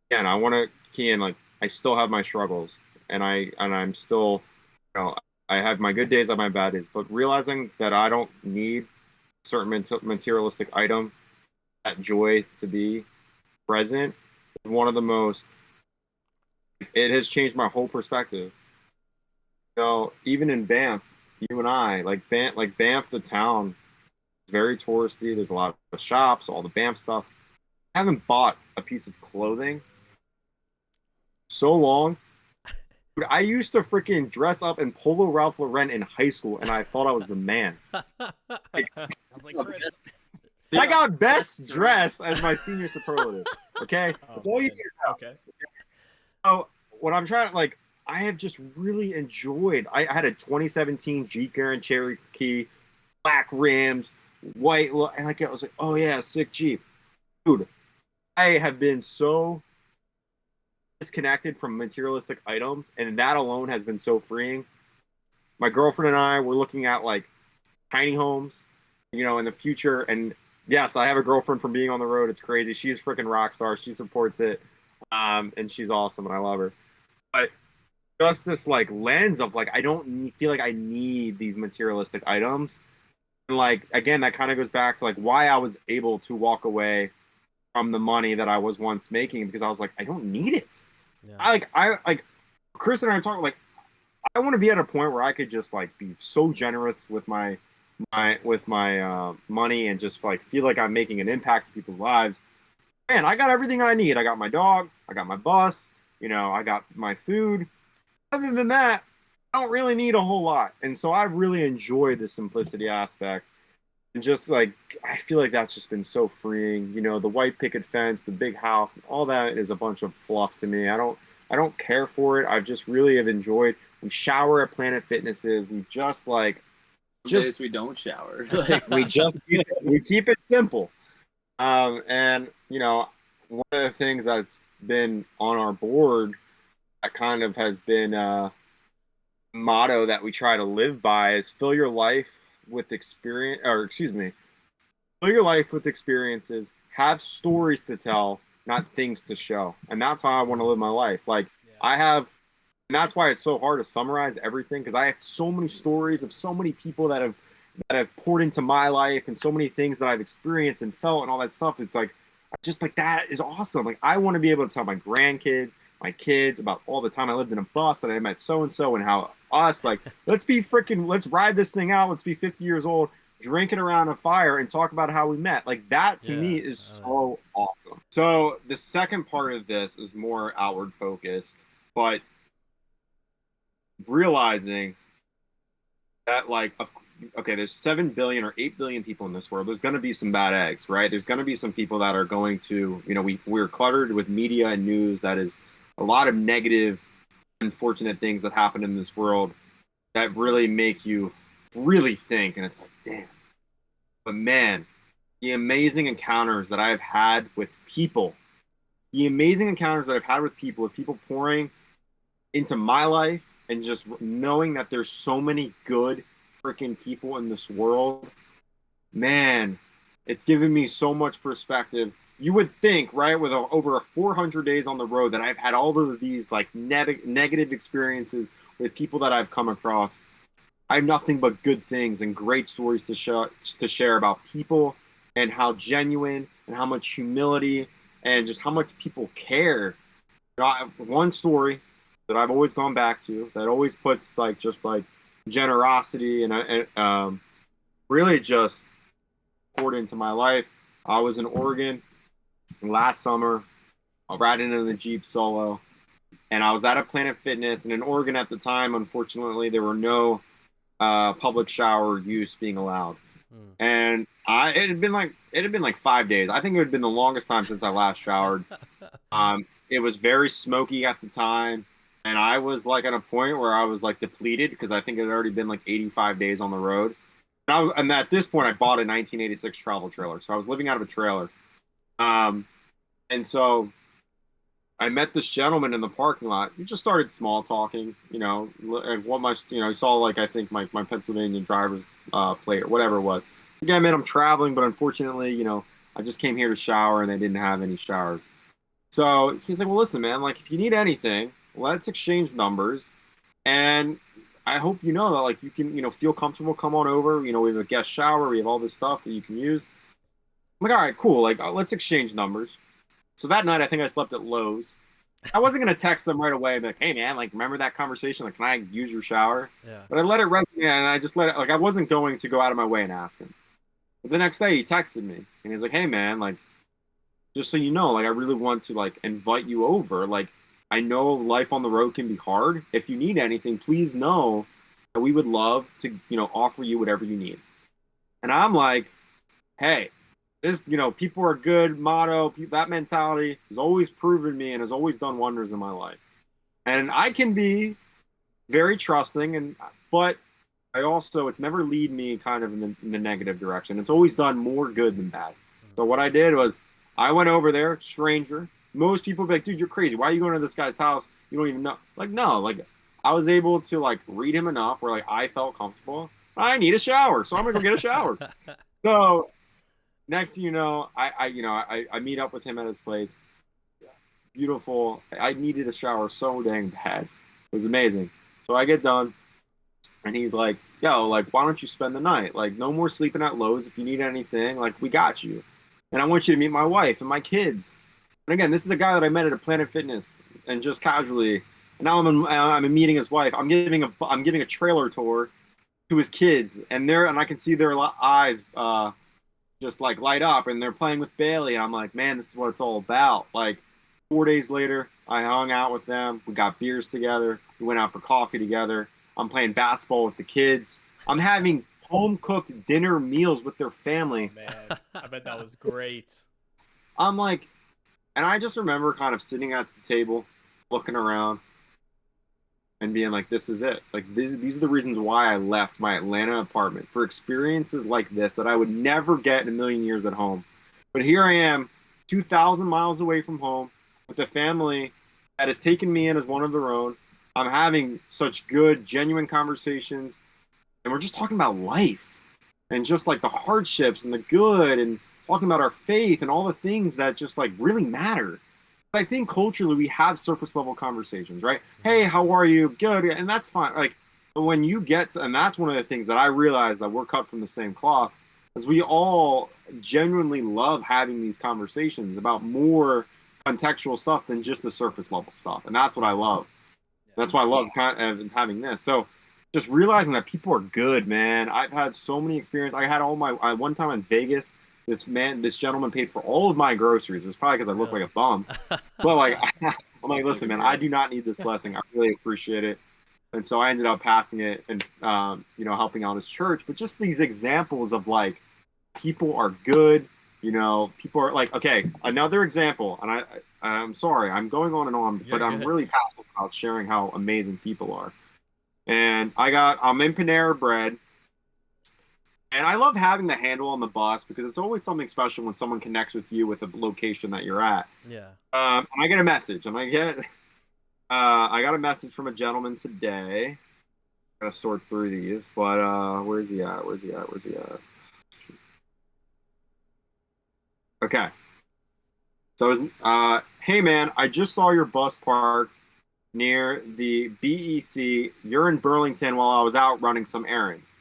And I want to key in like I still have my struggles, and I'm still, I have my good days, I have my bad days, but realizing that I don't need a certain materialistic item, that joy to be present, is one of the most. It has changed my whole perspective. Even in Banff, you and I, like Banff, the town is very touristy. There's a lot of shops, all the Banff stuff. I haven't bought a piece of clothing so long. Dude, I used to freaking dress up in Polo Ralph Lauren in high school, and I thought I was the man. I'm like Chris. I got best dressed as my senior superlative. Okay, that's all you need to know. Okay. So what I'm trying to like. I have just really enjoyed. I had a 2017 Jeep Grand Cherokee, black rims, white look, and I was like, oh yeah, sick Jeep, dude. I have been so disconnected from materialistic items, and that alone has been so freeing. My girlfriend and I were looking at like tiny homes, in the future, and yes, I have a girlfriend from being on the road. It's crazy. She's a freaking rock star. She supports it, and she's awesome, and I love her. But just this like lens of like I don't feel like I need these materialistic items, and like again that kind of goes back to like why I was able to walk away from the money that I was once making, because I was like I don't need it. Yeah. I like Chris and I are talking like I want to be at a point where I could just like be so generous with my money and just like feel like I'm making an impact to people's lives. Man, I got everything I need. I got my dog, I got my bus, I got my food. Other than that, I don't really need a whole lot. And so I really enjoy the simplicity aspect. And just like, I feel like that's just been so freeing. You know, the white picket fence, the big house, all that is a bunch of fluff to me. I don't care for it. I just really have enjoyed. We shower at Planet Fitnesses. We just like, Some days we don't shower. Like, we just we keep it simple. And you know, one of the things that's been on our board that kind of has been a motto that we try to live by is fill your life with experience, or excuse me, fill your life with experiences, have stories to tell, not things to show. And that's how I want to live my life. Like I have, and that's why it's so hard to summarize everything, because I have so many stories of so many people that have poured into my life, and so many things that I've experienced and felt and all that stuff. It's like, just like, that is awesome. Like I want to be able to tell my grandkids, my kids, about all the time I lived in a bus and I met so and so, and how us, like, let's ride this thing out. Let's be 50 years old, drinking around a fire and talk about how we met. Like that to me is so awesome. So the second part of this is more outward focused, but realizing that, like, okay, there's 7 billion or 8 billion people in this world. There's going to be some bad eggs, right? There's going to be some people that are going to, you know, we're cluttered with media and news that is a lot of negative, unfortunate things that happen in this world that really make you really think. And it's like, damn. But man, the amazing encounters that I've had with people, with people pouring into my life, and just knowing that there's so many good freaking people in this world, man, it's given me so much perspective. You would think, right, with over 400 days on the road, that I've had all of these like negative experiences with people that I've come across. I have nothing but good things and great stories to share about people, and how genuine and how much humility and just how much people care. You know, I have one story that I've always gone back to that always puts like just like generosity and really just poured into my life. I was in Oregon last summer, riding in the Jeep solo, and I was at a Planet Fitness. And in Oregon at the time, unfortunately, there were no public shower use being allowed. And it had been like 5 days. I think it had been the longest time since I last showered. It was very smoky at the time, and I was like at a point where I was like depleted, because I think it had already been like 85 days on the road. And at this point, I bought a 1986 travel trailer, so I was living out of a trailer. And so I met this gentleman in the parking lot. We just started small talking, you know, and he saw like, I think my Pennsylvania driver's plate or whatever it was. Again, man, I'm traveling, but unfortunately, you know, I just came here to shower and they didn't have any showers. So he's like, well, listen, man, like if you need anything, let's exchange numbers. And I hope you know that, like, you can, you know, feel comfortable, come on over. You know, we have a guest shower. We have all this stuff that you can use. I'm like, all right, cool. Like, let's exchange numbers. So that night, I think I slept at Lowe's. I wasn't going to text them right away and be like, hey, man, like, remember that conversation? Like, can I use your shower? Yeah. But I let it resonate, and I just let it, like, I wasn't going to go out of my way and ask him. But the next day, he texted me, and he's like, hey, man, like, just so you know, like, I really want to, like, invite you over. Like, I know life on the road can be hard. If you need anything, please know that we would love to, you know, offer you whatever you need. And I'm like, hey, this, you know, people are good motto, that mentality has always proven me and has always done wonders in my life. And I can be very trusting, but I also, it's never lead me kind of in the negative direction. It's always done more good than bad. So what I did was I went over there, stranger. Most people be like, dude, you're crazy. Why are you going to this guy's house? You don't even know. Like, no, like I was able to like read him enough where like I felt comfortable. I need a shower, so I'm gonna go get a shower. So next thing you know, I meet up with him at his place. Beautiful. I needed a shower so dang bad. It was amazing. So I get done, and he's like, yo, like, why don't you spend the night? Like, no more sleeping at Lowe's. If you need anything, like, we got you. And I want you to meet my wife and my kids. And again, this is a guy that I met at a Planet Fitness and just casually. And now I'm meeting his wife. I'm giving a trailer tour to his kids, and I can see their eyes just like light up, and they're playing with Bailey. And I'm like, man, this is what it's all about. Like 4 days later, I hung out with them. We got beers together. We went out for coffee together. I'm playing basketball with the kids. I'm having home cooked dinner meals with their family. Man, I bet that was great. I'm like, and I just remember kind of sitting at the table, looking around, and being like, this is it. Like, these are the reasons why I left my Atlanta apartment, for experiences like this that I would never get in a million years at home. But here I am, 2,000 miles away from home, with a family that has taken me in as one of their own. I'm having such good, genuine conversations, and we're just talking about life and just like the hardships and the good, and talking about our faith and all the things that just like really matter. I think culturally we have surface level conversations, right? Hey, how are you? Good, and that's fine. Like, but when you get to, and that's one of the things that I realized, that we're cut from the same cloth, is we all genuinely love having these conversations about more contextual stuff than just the surface level stuff, and that's what I love. That's why I love kind of having this. So just realizing that people are good, man. I've had so many experiences. I had all my one time in Vegas. This gentleman paid for all of my groceries. It was probably because I look like a bum. But like, I'm like, listen, man, I do not need this blessing. I really appreciate it. And so I ended up passing it and, helping out his church. But just these examples of like, people are good. People are like, okay, another example. And I'm sorry, I'm going on and on, but I'm really passionate about sharing how amazing people are. And I'm in Panera Bread. And I love having the handle on the bus because it's always something special when someone connects with you with a location that you're at. Yeah. And I get a message, and I got a message from a gentleman today. I'm gonna sort through these, but where's he at? Okay. So, hey man, I just saw your bus parked near the BEC. You're in Burlington while I was out running some errands.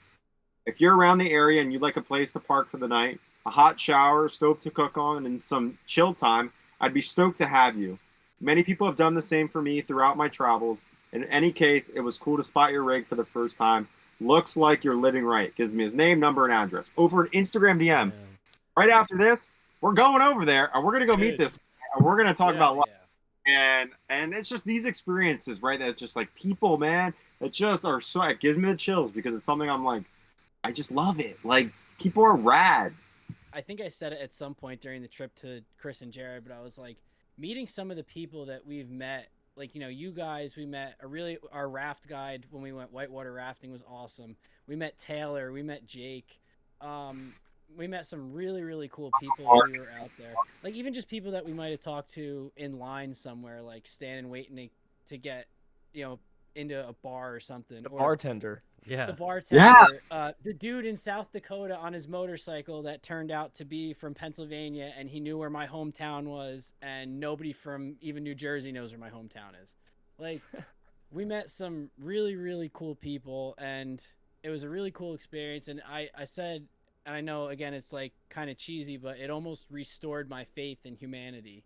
If you're around the area and you'd like a place to park for the night, a hot shower, stove to cook on, and some chill time, I'd be stoked to have you. Many people have done the same for me throughout my travels. In any case, it was cool to spot your rig for the first time. Looks like you're living right. Gives me his name, number, and address. Over an Instagram DM. Right after this, we're going over there, and we're going to go meet this, and we're going to talk about life. And it's just these experiences, right? That just like people, man, that just are so, it gives me the chills because it's something I'm like, I just love it. Like, people are rad. I think I said it at some point during the trip to Chris and Jared, but I was like, meeting some of the people that we've met, like, you guys, we met our raft guide when we went whitewater rafting was awesome. We met Taylor, we met Jake. We met some really, really cool people when we were out there. Like, even just people that we might have talked to in line somewhere, like standing, waiting to get, into a bar or something. The bartender. The bartender, the dude in South Dakota on his motorcycle that turned out to be from Pennsylvania, and he knew where my hometown was, and nobody from even New Jersey knows where my hometown is. Like, we met some really, really cool people, and it was a really cool experience. And I said, and I know, again, it's like kind of cheesy, but it almost restored my faith in humanity,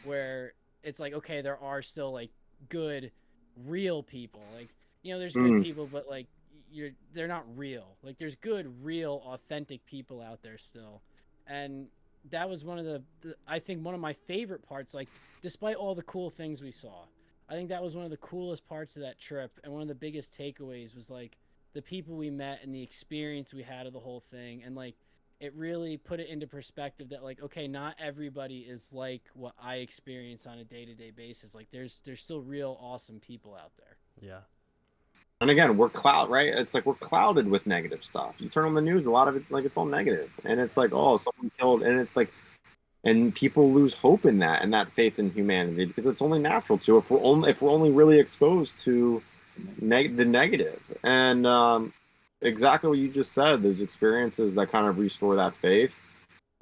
where it's like, okay, there are still like good, real people. Like, there's good people, but like, they're not real. Like, there's good, real, authentic people out there still. And that was one of I think one of my favorite parts. Like, despite all the cool things we saw, I think that was one of the coolest parts of that trip. And one of the biggest takeaways was like the people we met and the experience we had of the whole thing. And like, it really put it into perspective that like, okay, not everybody is like what I experience on a day-to-day basis. Like, there's still real awesome people out there. Yeah. And again, we're right? It's like we're clouded with negative stuff. You turn on the news, a lot of it, like, it's all negative. And it's like, oh, someone killed. And it's like, and people lose hope in that and that faith in humanity because it's only natural to if we're only really exposed to the negative. And exactly what you just said, those experiences that kind of restore that faith.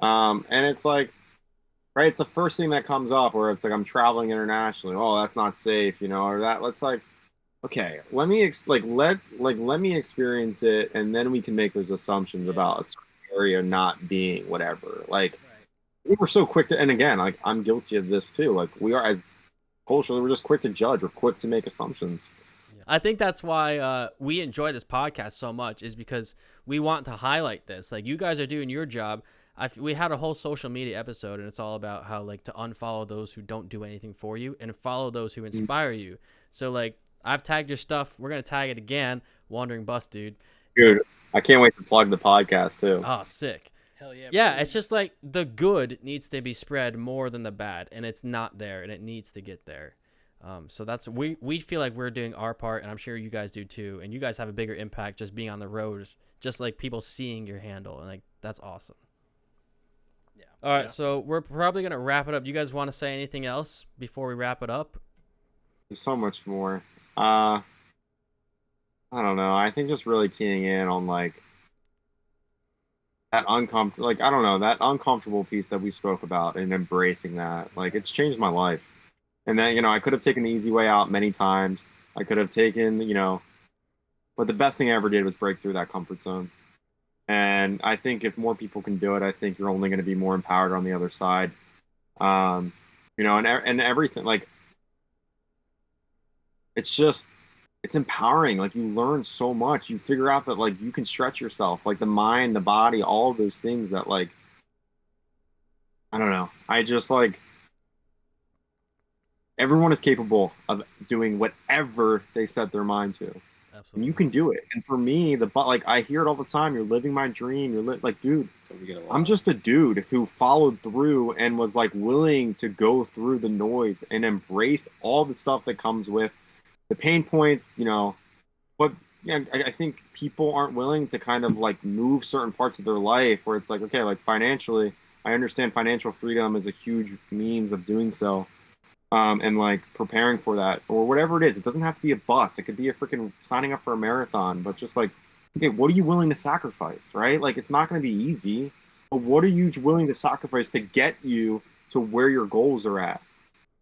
And it's like, right, it's the first thing that comes up where it's like, I'm traveling internationally. Oh, that's not safe, or that. Let's like, okay, let me let me experience it, and then we can make those assumptions about a certain area not being whatever. Like, we were so quick to, and again, like, I'm guilty of this too. Like, we are, as culturally, we're just quick to judge. We're quick to make assumptions. I think that's why we enjoy this podcast so much, is because we want to highlight this. Like, you guys are doing your job. We had a whole social media episode, and it's all about how, like, to unfollow those who don't do anything for you and follow those who inspire you. So, like, I've tagged your stuff. We're going to tag it again. Wandering Bus Dude. Dude, I can't wait to plug the podcast too. Oh, sick. Hell yeah. Yeah, bro. it's just like the good needs to be spread more than the bad, and it's not there, and it needs to get there. So that's we feel like we're doing our part, and I'm sure you guys do too. And you guys have a bigger impact just being on the road, just like people seeing your handle, and like that's awesome. Yeah. All right, Yeah. so we're probably gonna wrap it up. Do you guys want to say anything else before we wrap it up? There's so much more. I don't know. I think just really keying in on like that uncomfortable, like I don't know, that uncomfortable piece that we spoke about and embracing that. Like it's changed my life. And then, I could have taken the easy way out many times. I could have taken, but the best thing I ever did was break through that comfort zone. And I think if more people can do it, I think you're only going to be more empowered on the other side. And everything like it's empowering. Like you learn so much. You figure out that like you can stretch yourself, like the mind, the body, all of those things that like I don't know. I just like everyone is capable of doing whatever they set their mind to. And Absolutely. you can do it. And for me, like I hear it all the time. You're living my dream. Like, dude, So we get a lot. I'm just a dude who followed through and was like willing to go through the noise and embrace all the stuff that comes with the pain points, But yeah, I think people aren't willing to kind of like move certain parts of their life where it's like, okay, like financially, I understand financial freedom is a huge means of doing so. And like preparing for that or whatever it is. It doesn't have to be a bus. It could be a freaking signing up for a marathon, but just like, okay, what are you willing to sacrifice, right? Like, it's not going to be easy, but what are you willing to sacrifice to get you to where your goals are at?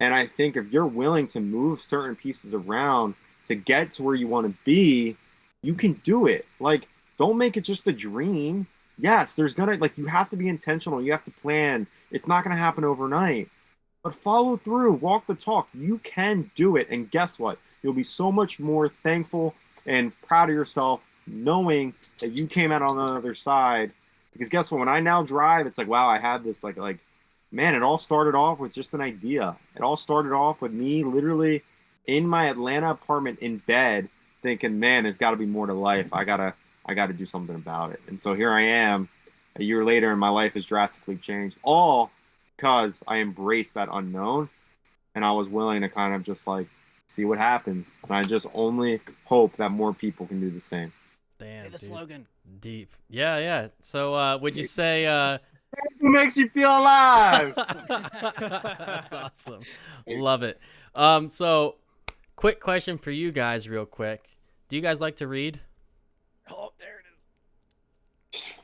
And I think if you're willing to move certain pieces around to get to where you want to be, you can do it. Like, don't make it just a dream. Yes, you have to be intentional. You have to plan. It's not going to happen overnight. But follow through, walk the talk. You can do it. And guess what? You'll be so much more thankful and proud of yourself knowing that you came out on the other side. Because guess what? When I now drive, it's like, wow, I had this like, man, it all started off with just an idea. It all started off with me literally in my Atlanta apartment in bed thinking, man, there's got to be more to life. I gotta do something about it. And so here I am a year later and my life has drastically changed. All because I embraced that unknown and I was willing to kind of just like see what happens. And I just only hope that more people can do the same. Damn, Say the dude. slogan. Deep. Yeah, yeah. So would you say That's what makes you feel alive. That's awesome. Love it. So quick question for you guys real quick. Do you guys like to read? Oh, there it is.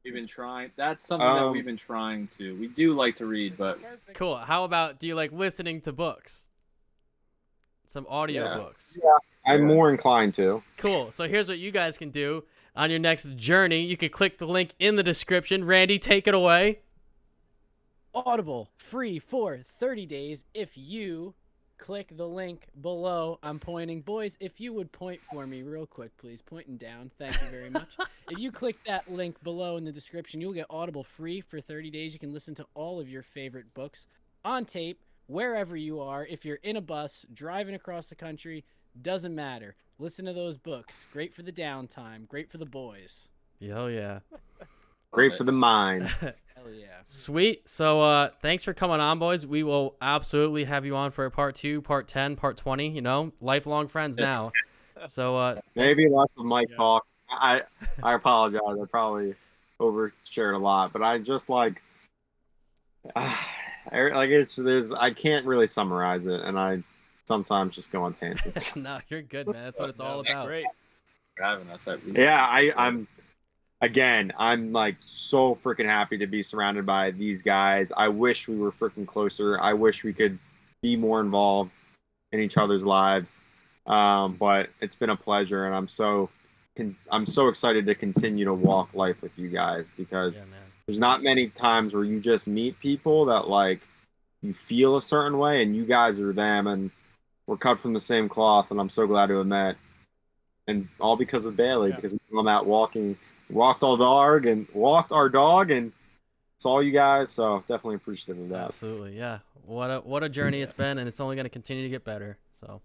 We've been trying. That's something that we've been trying to. We do like to read, but Perfect. Cool. How about do you like listening to books? Some audio Yeah. books. I'm more inclined to. Cool. So here's what you guys can do on your next journey. You can click the link in the description. Randy, take it away. Audible, free for 30 days if you click the link below. I'm pointing. Boys, if you would point for me real quick, please. Pointing down. Thank you very much. If you click that link below in the description, you'll get Audible free for 30 days. You can listen to all of your favorite books on tape, wherever you are. If you're in a bus, driving across the country, doesn't matter. Listen to those books. Great for the downtime. Great for the boys. Hell yeah. Great for the mind. Hell yeah. Sweet. So thanks for coming on, boys. We will absolutely have you on for part 2, part 10, part 20, lifelong friends now. So Maybe lots of mic Yeah. talk. I apologize. I probably overshared a lot, but I just like I can't really summarize it, and I sometimes just go on tangents. no, you're good, man. That's what it's all That's about. Great. for having us. I'm like so freaking happy to be surrounded by these guys. I wish we were freaking closer. I wish we could be more involved in each other's lives. But it's been a pleasure, and I'm so excited to continue to walk life with you guys because Yeah, man. there's not many times where you just meet people that like you feel a certain way, and you guys are them, and we're cut from the same cloth, and I'm so glad to have met. And all because of Bailey, Yeah. because I'm out walked our dog, and saw you guys. So definitely appreciative of that. Absolutely, yeah. What a journey it's been, and it's only going to continue to get better. So,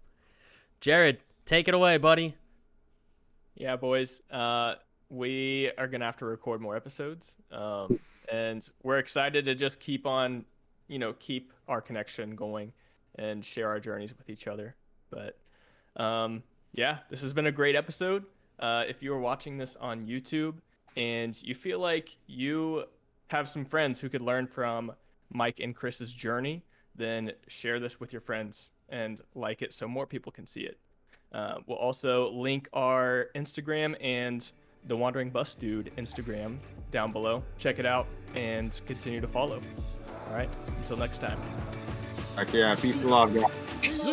Jared, take it away, buddy. Yeah, boys. we are gonna have to record more episodes, and we're excited to just keep on, keep our connection going and share our journeys with each other. But yeah, this has been a great episode. If you are watching this on YouTube and you feel like you have some friends who could learn from Mike and Chris's journey, then share this with your friends and like it so more people can see it. We'll also link our Instagram and the Wandering Bus Dude Instagram down below. Check it out and continue to follow. All right, until next time. Okay, peace and love, guys. See